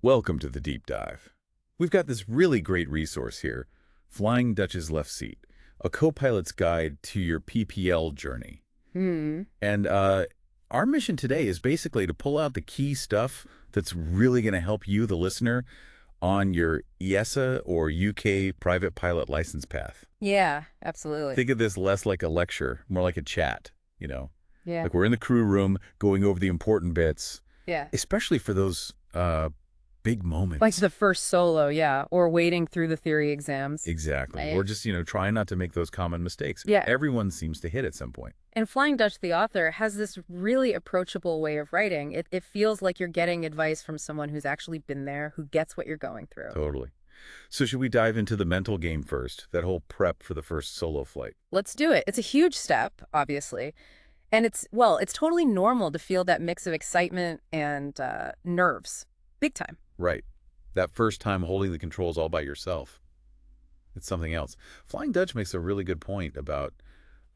Welcome to the deep dive. We've got this really great resource here, Flying Dutch's Left Seat, a co-pilot's guide to your PPL journey. And our mission today is basically to pull out the key stuff that's really going to help you, the listener, on your EASA or UK private pilot license path. Yeah, absolutely. Think of this less like a lecture, more like a chat, you know? Yeah. Like we're in the crew room going over the important bits, Yeah. especially for those big moments. Like the first solo, yeah, or waiting through the theory exams. Exactly. Right. Or just, trying not to make those common mistakes. Yeah. Everyone seems to hit at some point. And Flying Dutch, the author, has this really approachable way of writing. It feels like you're getting advice from someone who's actually been there, who gets what you're going through. Totally. So should we dive into the mental game first, that whole prep for the first solo flight? Let's do it. It's a huge step, obviously. And it's totally normal to feel that mix of excitement and nerves. Big time. Right. That first time holding the controls all by yourself. It's something else. Flying Dutch makes a really good point about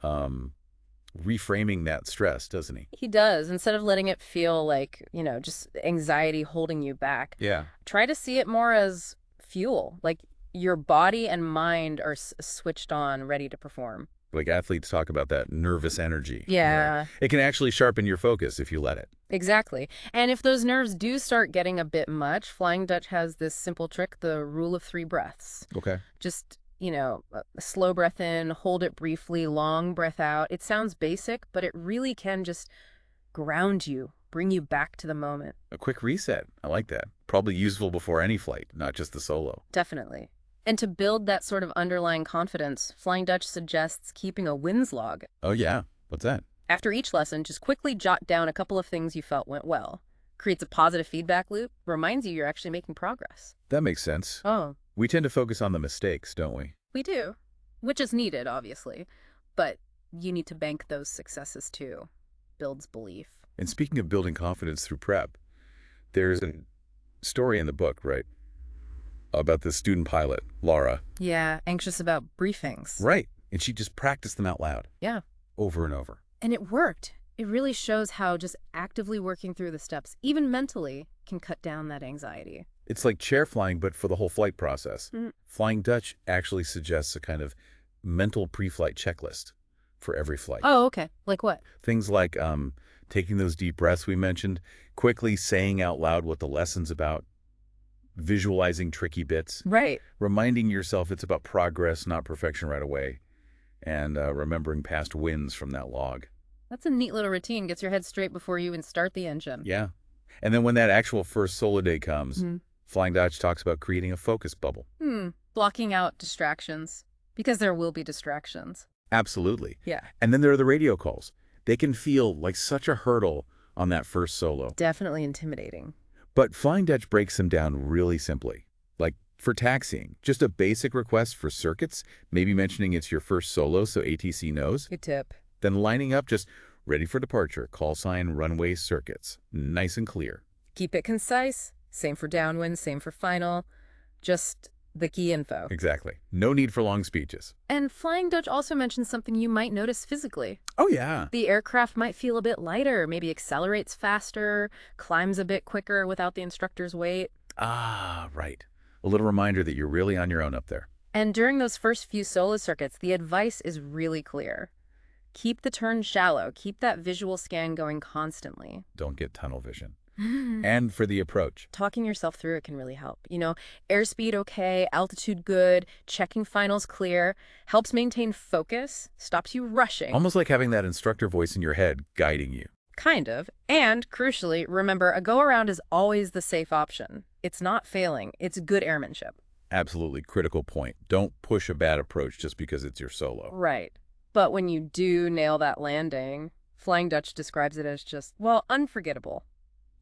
reframing that stress, doesn't he? He does. Instead of letting it feel like, just anxiety holding you back. Yeah. Try to see it more as fuel. Like your body and mind are switched on, ready to perform. Like athletes talk about that nervous energy. Yeah. Right? It can actually sharpen your focus if you let it. Exactly. And if those nerves do start getting a bit much, Flying Dutch has this simple trick, the rule of 3 breaths. Okay. Just, a slow breath in, hold it briefly, long breath out. It sounds basic, but it really can just ground you, bring you back to the moment. A quick reset. I like that. Probably useful before any flight, not just the solo. Definitely. And to build that sort of underlying confidence, Flying Dutch suggests keeping a wins log. Oh, yeah. What's that? After each lesson, just quickly jot down a couple of things you felt went well. Creates a positive feedback loop, reminds you you're actually making progress. That makes sense. Oh. We tend to focus on the mistakes, don't we? We do, which is needed, obviously. But you need to bank those successes, too. Builds belief. And speaking of building confidence through prep, there's a story in the book, right, about this student pilot, Laura. Yeah, anxious about briefings. Right. And she just practiced them out loud. Yeah. Over and over. And it worked. It really shows how just actively working through the steps, even mentally, can cut down that anxiety. It's like chair flying, but for the whole flight process. Mm. Flying Dutch actually suggests a kind of mental pre-flight checklist for every flight. Oh, okay. Like what? Things like taking those deep breaths we mentioned, quickly saying out loud what the lesson's about, visualizing tricky bits, Right. reminding yourself it's about progress, not perfection right away, and remembering past wins from that log. That's a neat little routine. Gets your head straight before you even start the engine. Yeah. And then when that actual first solo day comes, Flying Dutch talks about creating a focus bubble. Blocking out distractions. Because there will be distractions. Absolutely. Yeah. And then there are the radio calls. They can feel like such a hurdle on that first solo. Definitely intimidating. But Flying Dutch breaks them down really simply. Like for taxiing, just a basic request for circuits, maybe mentioning it's your first solo so ATC knows. Good tip. Then lining up just ready for departure, call sign, runway, circuits. Nice and clear. Keep it concise. Same for downwind, same for final. Just the key info. Exactly. No need for long speeches. And Flying Dutch also mentions something you might notice physically. Oh, yeah. The aircraft might feel a bit lighter, maybe accelerates faster, climbs a bit quicker without the instructor's weight. Ah, right. A little reminder that you're really on your own up there. And during those first few solo circuits, the advice is really clear. Keep the turn shallow. Keep that visual scan going constantly. Don't get tunnel vision. And for the approach. Talking yourself through it can really help. Airspeed okay, altitude good, checking finals clear, helps maintain focus, stops you rushing. Almost like having that instructor voice in your head guiding you. Kind of. And, crucially, remember, a go-around is always the safe option. It's not failing. It's good airmanship. Absolutely critical point. Don't push a bad approach just because it's your solo. Right. But when you do nail that landing, Flying Dutch describes it as just, unforgettable.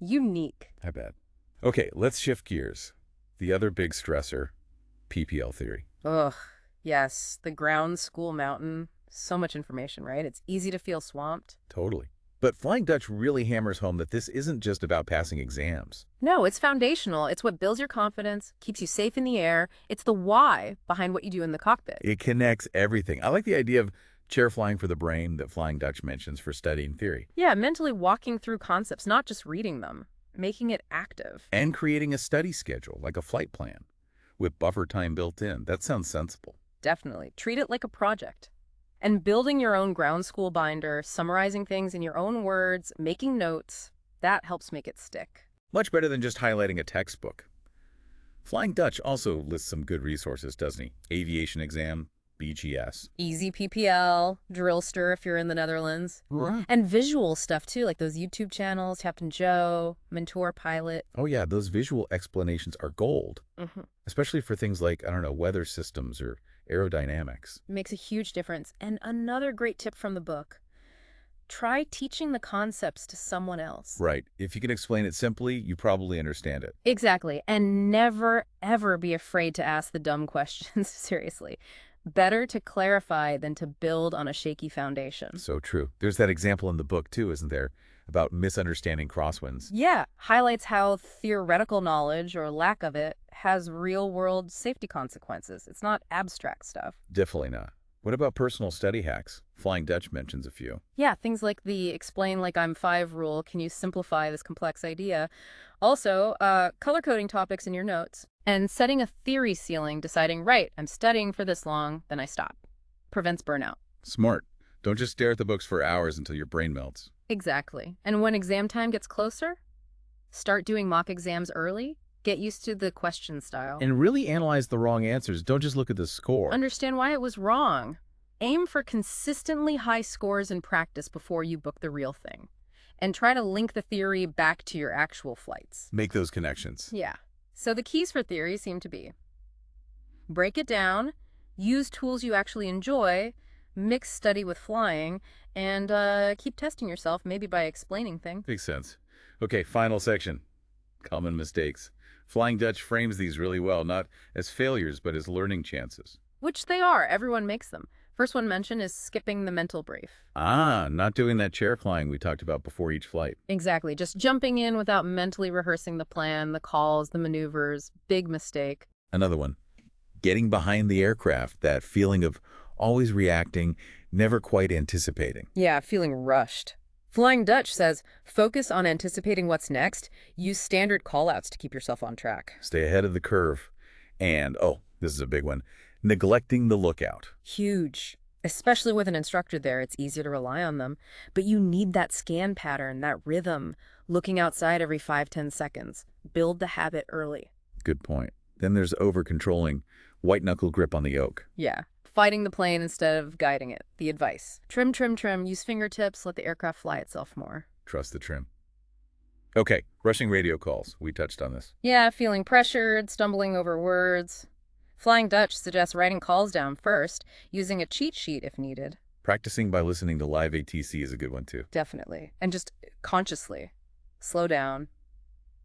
Unique. I bet. Okay, let's shift gears. The other big stressor, PPL theory. Ugh, yes. The ground school mountain. So much information, right? It's easy to feel swamped. Totally. But Flying Dutch really hammers home that this isn't just about passing exams. No, it's foundational. It's what builds your confidence, keeps you safe in the air. It's the why behind what you do in the cockpit. It connects everything. I like the idea of chair flying for the brain that Flying Dutch mentions for studying theory. Yeah, mentally walking through concepts, not just reading them. making it active. And creating a study schedule, like a flight plan, with buffer time built in. That sounds sensible. Definitely. Treat it like a project. And building your own ground school binder, summarizing things in your own words, making notes, that helps make it stick. Much better than just highlighting a textbook. Flying Dutch also lists some good resources, doesn't he? Aviation exam, BGS. Easy PPL, Drillster if you're in the Netherlands. Right. And visual stuff too, like those YouTube channels, Captain Joe, Mentor Pilot. Oh yeah, those visual explanations are gold. Mm-hmm. Especially for things like, I don't know, weather systems or aerodynamics. Makes a huge difference. And another great tip from the book, try teaching the concepts to someone else. Right. If you can explain it simply, you probably understand it. Exactly. And never, ever be afraid to ask the dumb questions. Seriously. Better to clarify than to build on a shaky foundation. So true. There's that example in the book, too, isn't there? About misunderstanding crosswinds. Yeah, highlights how theoretical knowledge, or lack of it, has real-world safety consequences. It's not abstract stuff. Definitely not. What about personal study hacks? Flying Dutch mentions a few. Yeah, things like the explain like I'm five rule. Can you simplify this complex idea? Also, color-coding topics in your notes. And setting a theory ceiling, deciding, right, I'm studying for this long, then I stop. Prevents burnout. Smart. Don't just stare at the books for hours until your brain melts. Exactly. And when exam time gets closer, start doing mock exams early. Get used to the question style. And really analyze the wrong answers. Don't just look at the score. Understand why it was wrong. Aim for consistently high scores in practice before you book the real thing. And try to link the theory back to your actual flights. Make those connections. Yeah. So the keys for theory seem to be break it down, use tools you actually enjoy, mix study with flying, and keep testing yourself, maybe by explaining things. Makes sense. Okay, final section. Common mistakes. Flying Dutch frames these really well, not as failures, but as learning chances. Which they are. Everyone makes them. First one mentioned is skipping the mental brief. Not doing that chair flying we talked about before each flight. Exactly. Just jumping in without mentally rehearsing the plan, the calls, the maneuvers. Big mistake. Another one. Getting behind the aircraft, that feeling of always reacting, never quite anticipating. Yeah, feeling rushed. Flying Dutch says, focus on anticipating what's next. Use standard callouts to keep yourself on track. Stay ahead of the curve. And, oh, this is a big one, neglecting the lookout. Huge. Especially with an instructor there, it's easier to rely on them. But you need that scan pattern, that rhythm, looking outside every 5-10 seconds. Build the habit early. Good point. Then there's over-controlling, white-knuckle grip on the yoke. Yeah. Fighting the plane instead of guiding it. The advice. Trim, trim, trim. Use fingertips. Let the aircraft fly itself more. Trust the trim. Okay, rushing radio calls. We touched on this. Yeah, feeling pressured, stumbling over words. Flying Dutch suggests writing calls down first, using a cheat sheet if needed. Practicing by listening to live ATC is a good one, too. Definitely. And just consciously slow down,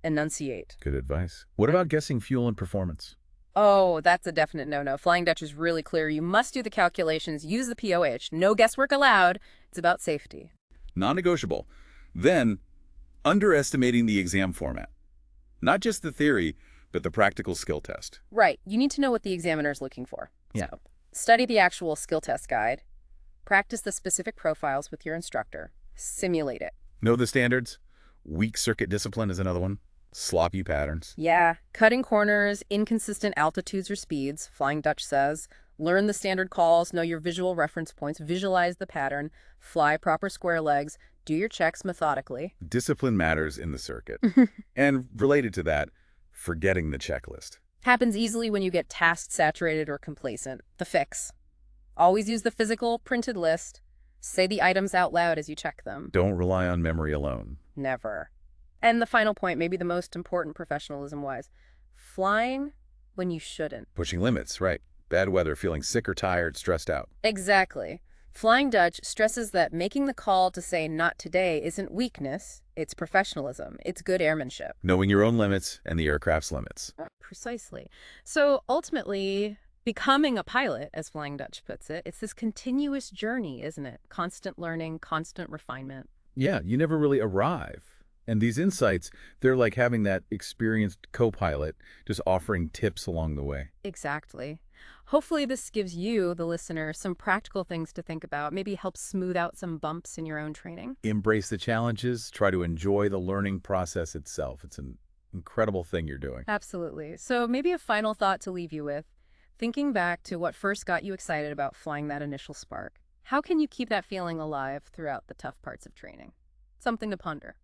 enunciate. Good advice. What about guessing fuel and performance? Oh, that's a definite no-no. Flying Dutch is really clear. You must do the calculations, use the POH. No guesswork allowed. It's about safety. Non-negotiable. Then, underestimating the exam format. Not just the theory, but the practical skill test. Right. You need to know what the examiner is looking for. Yeah. So, study the actual skill test guide. Practice the specific profiles with your instructor. Simulate it. Know the standards? Weak circuit discipline is another one. Sloppy patterns. Yeah. Cutting corners, inconsistent altitudes or speeds, Flying Dutch says. Learn the standard calls, know your visual reference points, visualize the pattern, fly proper square legs, do your checks methodically. Discipline matters in the circuit. And related to that, forgetting the checklist. Happens easily when you get task saturated or complacent. The fix. Always use the physical printed list. Say the items out loud as you check them. Don't rely on memory alone. Never. And the final point, maybe the most important professionalism-wise, flying when you shouldn't. Pushing limits, right. Bad weather, feeling sick or tired, stressed out. Exactly. Flying Dutch stresses that making the call to say not today isn't weakness, it's professionalism. It's good airmanship. Knowing your own limits and the aircraft's limits. Precisely. So ultimately, becoming a pilot, as Flying Dutch puts it, it's this continuous journey, isn't it? Constant learning, constant refinement. Yeah, you never really arrive. And these insights, they're like having that experienced co-pilot just offering tips along the way. Exactly. Hopefully this gives you, the listener, some practical things to think about, maybe help smooth out some bumps in your own training. Embrace the challenges, try to enjoy the learning process itself. It's an incredible thing you're doing. Absolutely. So maybe a final thought to leave you with. Thinking back to what first got you excited about flying that initial spark, how can you keep that feeling alive throughout the tough parts of training? Something to ponder.